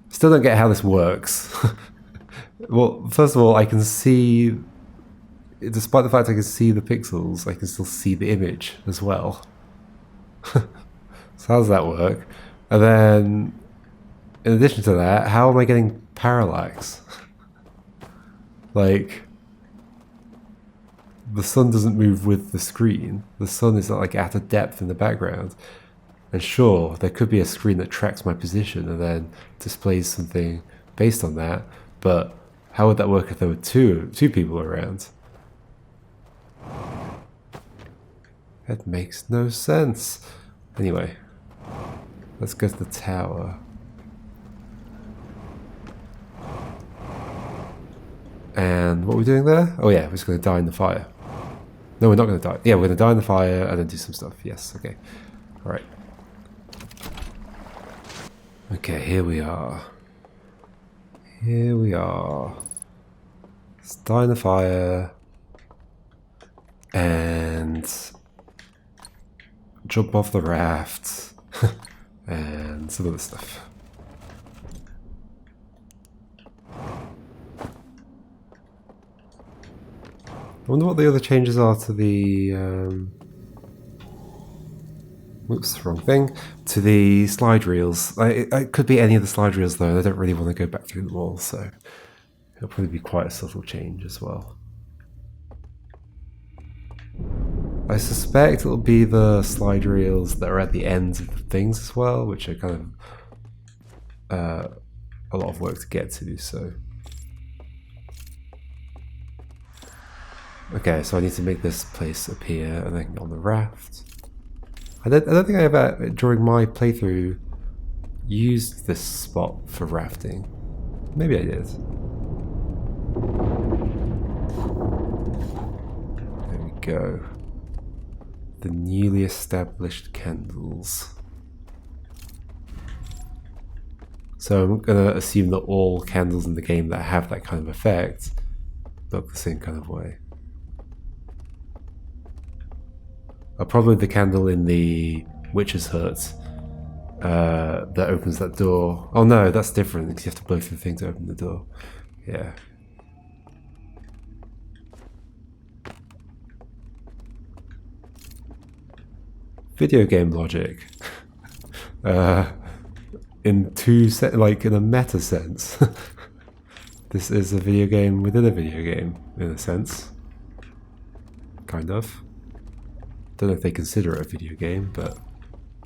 [SPEAKER 1] Still don't get how this works. Well, first of all, I can see, despite the fact I can see the pixels, I can still see the image as well. So how does that work? And then, in addition to that, how am I getting parallax? Like, the sun doesn't move with the screen. The sun is like at a depth in the background. And sure, there could be a screen that tracks my position and then displays something based on that, but how would that work if there were two people around? That makes no sense. Anyway, let's go to the tower. And what are we doing there? Oh yeah, we're just going to die in the fire. No, we're not going to die. Yeah, we're going to die in the fire and then do some stuff. Yes, okay. Alright. Okay, here we are. Here we are. Let's die in the fire. And jump off the raft. And some other stuff. I wonder what the other changes are to the whoops, wrong thing. To the slide reels. It could be any of the slide reels though, and I don't really want to go back through them all, so it'll probably be quite a subtle change as well. I suspect it'll be the slide reels that are at the ends of the things as well, which are kind of a lot of work to get to, so. Okay, so I need to make this place appear and then on the raft. I don't think I ever, during my playthrough, used this spot for rafting. Maybe I did. There we go. The newly established candles. So I'm going to assume that all candles in the game that have that kind of effect look the same kind of way. Probably the candle in the witch's hut that opens that door. Oh no, that's different because you have to blow through the thing to open the door. Yeah. Video game logic. In in a meta sense. This is a video game within a video game, in a sense. Kind of. Don't know if they consider it a video game, but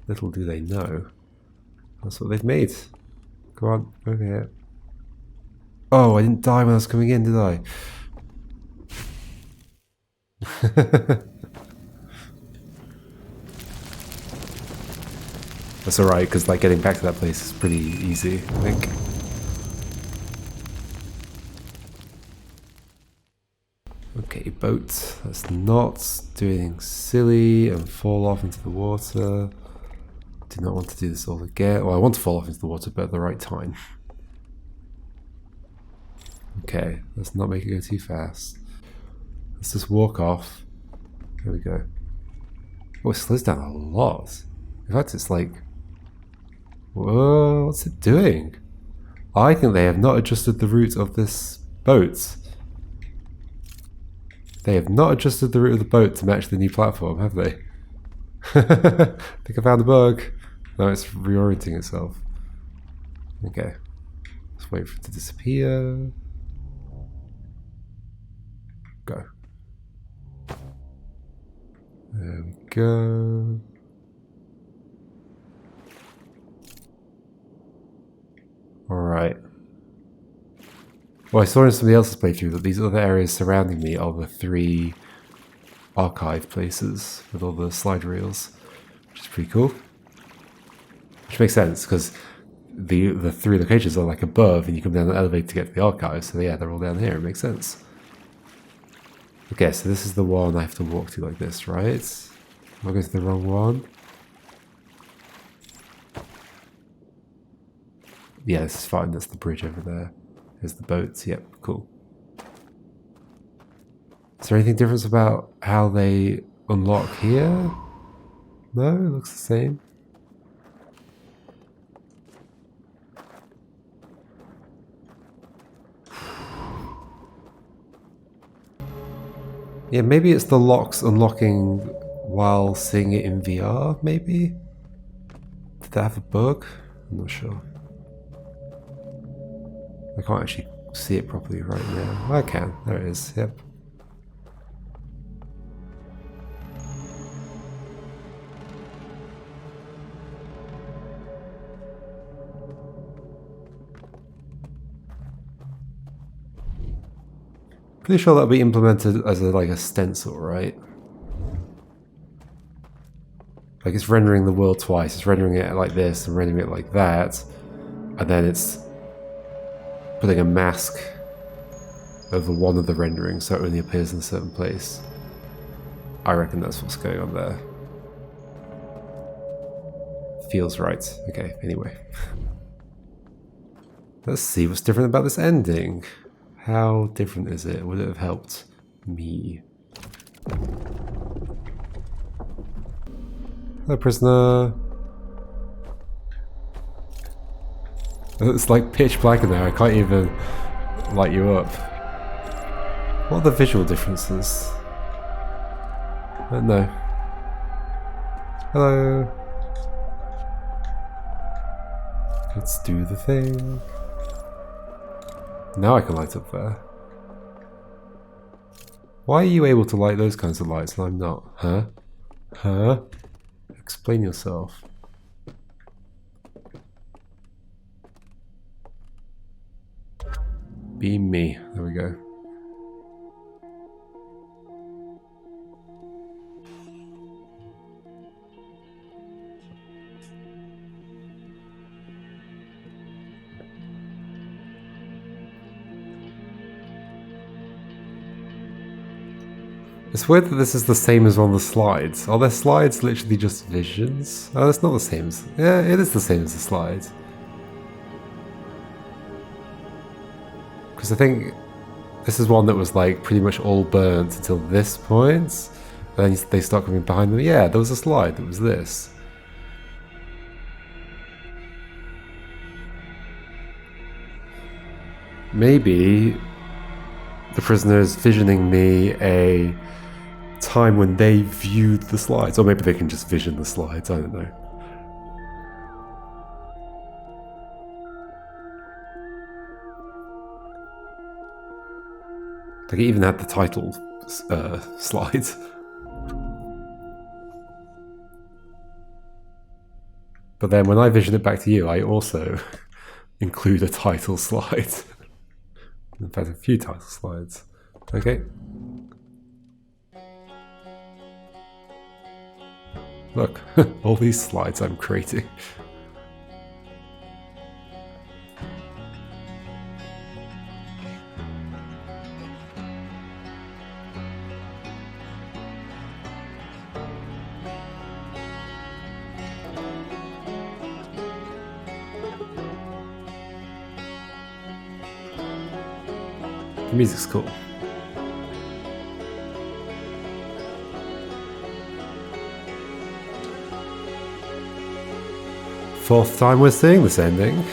[SPEAKER 1] little do they know. That's what they've made. Come on, over here. Oh, I didn't die when I was coming in, did I? That's alright, because like getting back to that place is pretty easy, I think. Okay, boat. Let's not do anything silly and fall off into the water. Do not want to do this all again. Well, I want to fall off into the water, but at the right time. Okay, let's not make it go too fast. Let's just walk off. There we go. Oh, it slows down a lot. In fact, it's like... Whoa, what's it doing? I think they have not adjusted the route of this boat. They have not adjusted the route of the boat to match the new platform, have they? I think I found a bug. No, it's reorienting itself. Okay. Let's wait for it to disappear. Go. There we go. Alright. Well, I saw in somebody else's playthrough that these other areas surrounding me are the 3 archive places with all the slide reels, which is pretty cool. Which makes sense, because the 3 locations are like above and you come down the elevator to get to the archive, so yeah, they're all down here, it makes sense. Okay, so this is the one I have to walk to like this, right? Am I going to the wrong one? Yeah, this is fine, that's the bridge over there. There's the boats, yep, cool. Is there anything different about how they unlock here? No, it looks the same. Yeah, maybe it's the locks unlocking while seeing it in VR, maybe? Did that have a bug? I'm not sure. I can't actually see it properly right now. I can, there it is, yep. Pretty sure that'll be implemented as like a stencil, right? Like it's rendering the world twice. It's rendering it like this and rendering it like that. And then it's putting a mask over one of the renderings so it only appears in a certain place. I reckon that's what's going on there. Feels right. Okay, anyway. Let's see what's different about this ending. How different is it? Would it have helped me? Hello, prisoner. It's like pitch black in there. I can't even light you up. What are the visual differences? No. Hello. Let's do the thing. Now I can light up there. Why are you able to light those kinds of lights and I'm not? Huh? Huh? Explain yourself. Be me. There we go. It's weird that this is the same as on the slides. Are their slides literally just visions? Oh, it's not the same as... Yeah, it is the same as the slides. Because I think this is one that was like pretty much all burnt until this point. And then they start coming behind them. Yeah, there was a slide that was this. Maybe the prisoner is visioning me a time when they viewed the slides, or maybe they can just vision the slides, I don't know. Like it even had the title slides. But then when I vision it back to you, I also include a title slide. In fact, a few title slides. Okay. Look, all these slides I'm creating. The music's cool. Fourth time we're seeing this ending.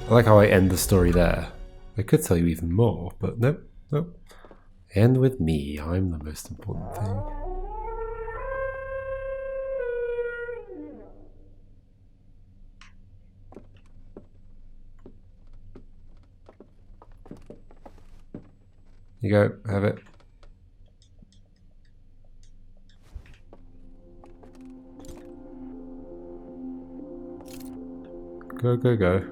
[SPEAKER 1] I like how I end the story there. I could tell you even more, but nope, nope. End with me. I'm the most important thing. You go, have it. Go, go, go.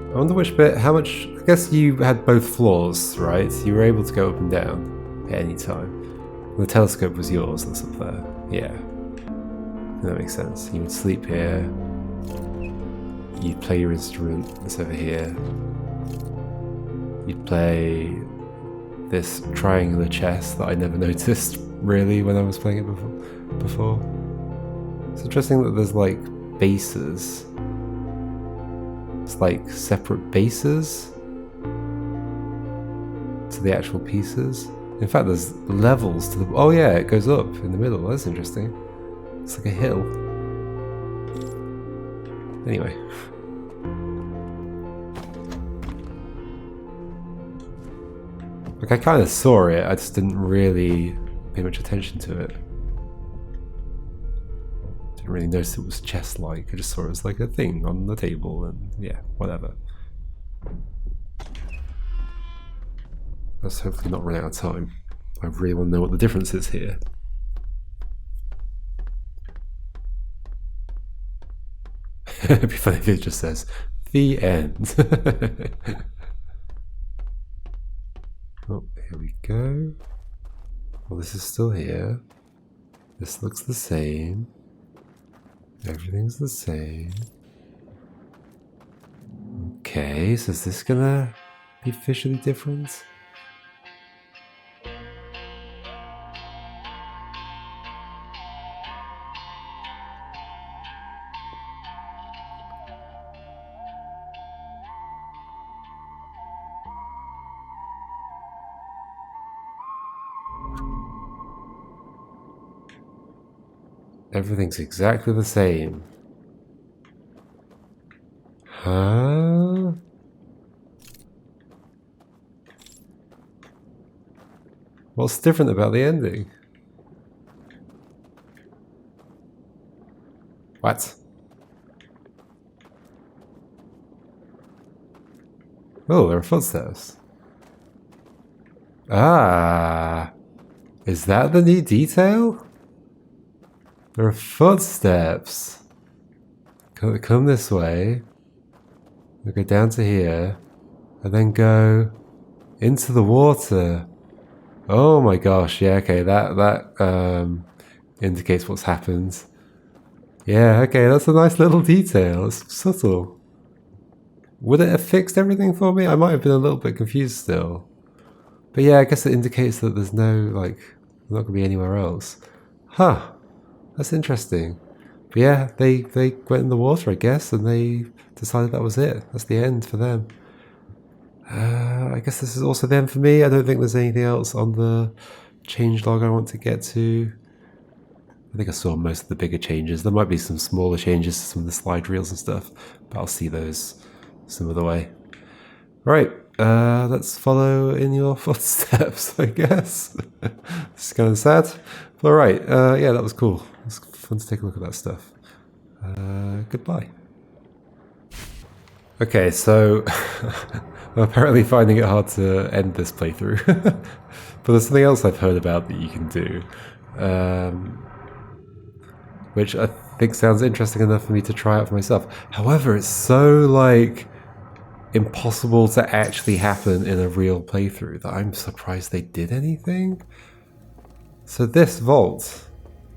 [SPEAKER 1] I wonder which bit, how much, I guess you had both floors, right? You were able to go up and down at any time. The telescope was yours, that's up there. Yeah. That makes sense. You would sleep here. You'd play your instrument, that's over here. You'd play this triangular chess that I never noticed, really, when I was playing it before. It's interesting that there's, like, bases. It's like separate bases to the actual pieces. In fact, there's levels to the... Oh yeah, it goes up in the middle. That's interesting. It's like a hill. Anyway. Like, I kind of saw it, I just didn't really pay much attention to it. Didn't really notice it was chess-like. I just saw it as like a thing on the table, and yeah, whatever. Let's hopefully not run out of time. I really want to know what the difference is here. It'd be funny if it just says, the end. Oh, here we go. Well, this is still here. This looks the same. Everything's the same. Okay, so is this gonna be visually different? everything's exactly the same. Huh? What's different about the ending? What? Oh, there are footsteps. Ah, is that the new detail? There are footsteps. Come this way. We'll go down to here, and then go into the water. Oh my gosh! Yeah, okay, that indicates what's happened. Yeah, okay, that's a nice little detail. It's subtle. Would it have fixed everything for me? I might have been a little bit confused still. But yeah, I guess it indicates that there's no, like, not going to be anywhere else. Huh. That's interesting. But yeah, they went in the water, I guess, and they decided that was it. That's the end for them. I guess this is also the end for me. I don't think there's anything else on the changelog I want to get to. I think I saw most of the bigger changes. There might be some smaller changes to some of the slide reels and stuff, but I'll see those some other way. Right, let's follow in your footsteps, I guess. It's kind of sad. But alright, yeah, that was cool. It was fun to take a look at that stuff. Goodbye. Okay, so I'm apparently finding it hard to end this playthrough. But there's something else I've heard about that you can do. Which I think sounds interesting enough for me to try out for myself. However, it's so, like, impossible to actually happen in a real playthrough that I'm surprised they did anything. So this vault,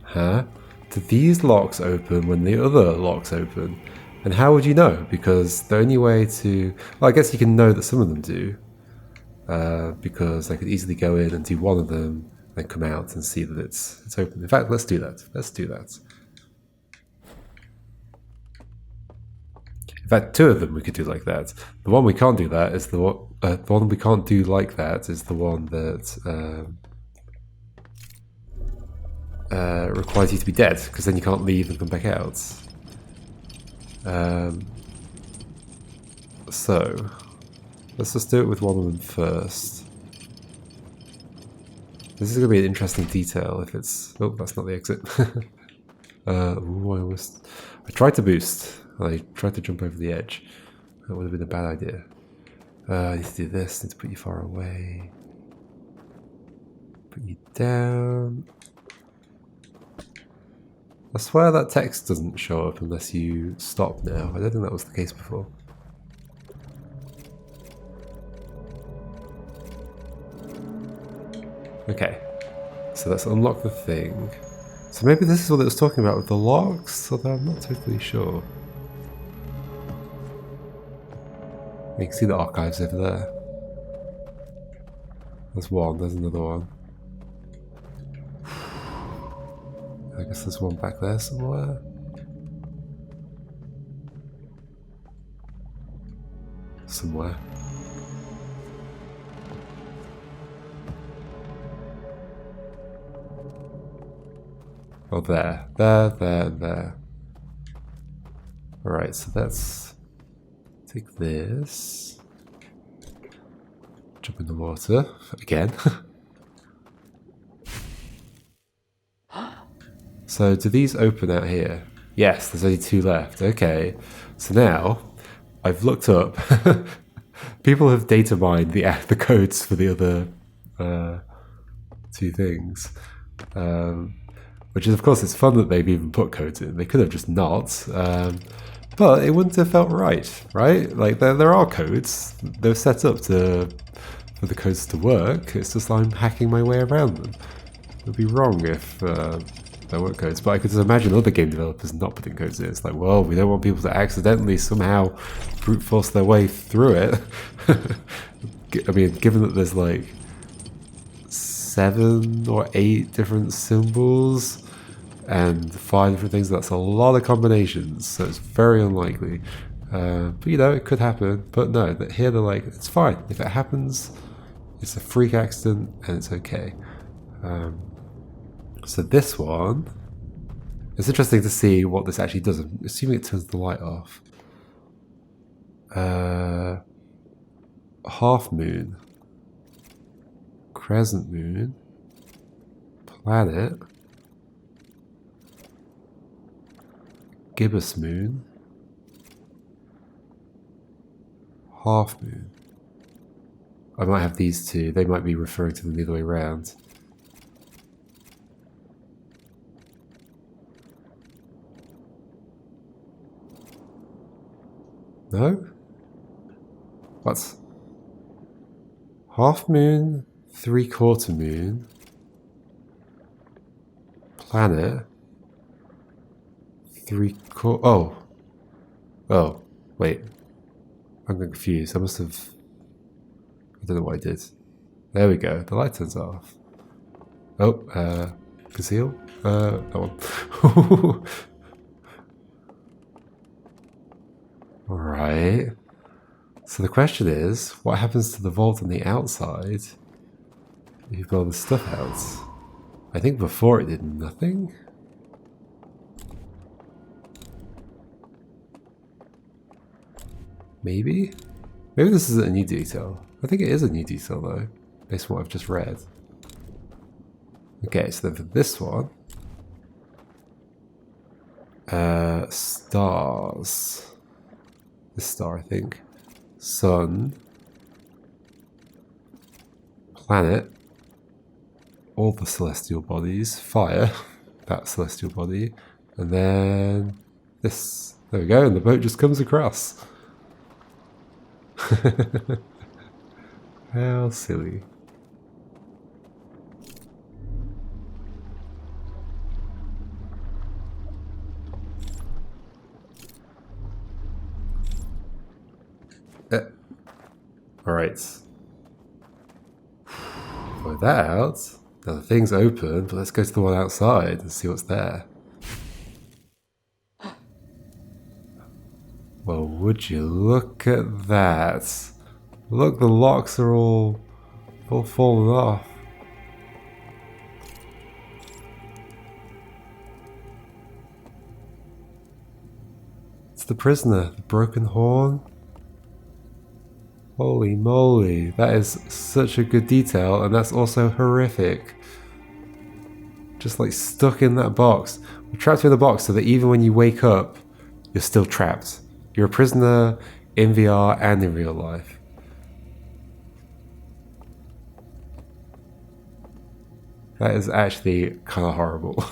[SPEAKER 1] huh? Do these locks open when the other locks open? And how would you know? Because the only way to... Well, I guess you can know that some of them do. Because I could easily go in and do one of them, then come out and see that it's open. In fact, let's do that. Let's do that. In fact, two of them we could do like that. The one we can't do that is the one we can't do like that is the one that requires you to be dead, because then you can't leave and come back out. So let's just do it with one of them first. This is going to be an interesting detail if it's... Oh, that's not the exit. I tried to boost. I tried to jump over the edge. That would have been a bad idea. I need to do this. I need to put you far away. Put you down. I swear that text doesn't show up unless you stop now. I don't think that was the case before. Okay. So let's unlock the thing. So maybe this is what it was talking about with the locks, although I'm not totally sure. You can see the archives over there. There's one, there's another one. I guess there's one back there somewhere. Somewhere. Oh, there. There. Alright, so let's take this. Jump in the water. Again. So, do these open out here? Yes, there's only two left. Okay. So now, I've looked up. People have data mined the codes for the other two things. Which is, of course, it's fun that they've even put codes in. They could have just not. But it wouldn't have felt right? Like, there are codes. They're set up for the codes to work. It's just I'm hacking my way around them. It would be wrong if there weren't codes. But I could just imagine other game developers not putting codes in. It's like, well, we don't want people to accidentally somehow brute force their way through it. I mean, given that there's like 7 or 8 different symbols and 5 different things, that's a lot of combinations, so it's very unlikely. But you know, it could happen. But no, here they're like, it's fine. If it happens, it's a freak accident and it's okay. So this one It's interesting to see what this actually does. I'm assuming it turns the light off. Half moon. Crescent moon. Planet. Gibbous moon. Half moon. I might have these two. They might be referring to them the other way around. No? What? Half moon, 3/4 moon, planet, 3/4. Oh, wait. I'm confused. I must have. I don't know what I did. There we go. The light turns off. Oh, conceal? That one. Alright. So the question is, what happens to the vault on the outside if you blow the stuff out? I think before it did nothing. Maybe? Maybe this isn't a new detail. I think it is a new detail though, based on what I've just read. Okay, so then for this one... stars. This star, I think. Sun. Planet. All the celestial bodies. Fire. That celestial body. And then this. There we go, and the boat just comes across. How silly. Alright. Blow that out. Now the thing's open, but let's go to the one outside and see what's there. Well, would you look at that? Look, the locks are all fallen off. It's the prisoner, the broken horn. Holy moly, that is such a good detail, and that's also horrific. Just like stuck in that box. We're trapped in the box so that even when you wake up, you're still trapped. You're a prisoner in VR and in real life. That is actually kind of horrible.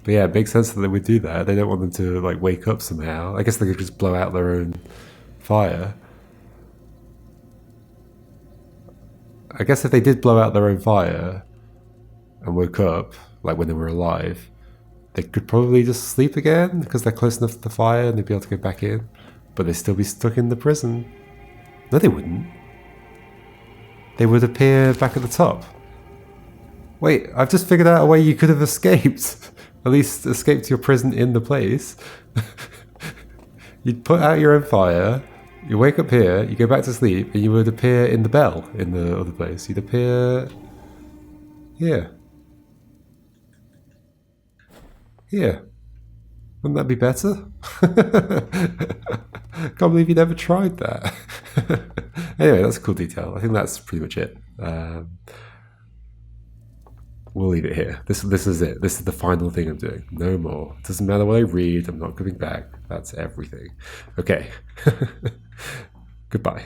[SPEAKER 1] But yeah, it makes sense that they would do that. They don't want them to like wake up somehow. I guess they could just blow out their own fire. I guess if they did blow out their own fire and woke up, like when they were alive, they could probably just sleep again because they're close enough to the fire and they'd be able to go back in. But they'd still be stuck in the prison. No, they wouldn't. They would appear back at the top. Wait, I've just figured out a way you could have escaped. At least escaped your prison in the place. You'd put out your own fire, you wake up here, you go back to sleep, and you would appear in the bell in the other place. You'd appear here. Here. Wouldn't that be better? Can't believe you never tried that. Anyway, that's a cool detail. I think that's pretty much it. We'll leave it here. This is it. This is the final thing I'm doing. No more. It doesn't matter what I read. I'm not coming back. That's everything. Okay. Goodbye.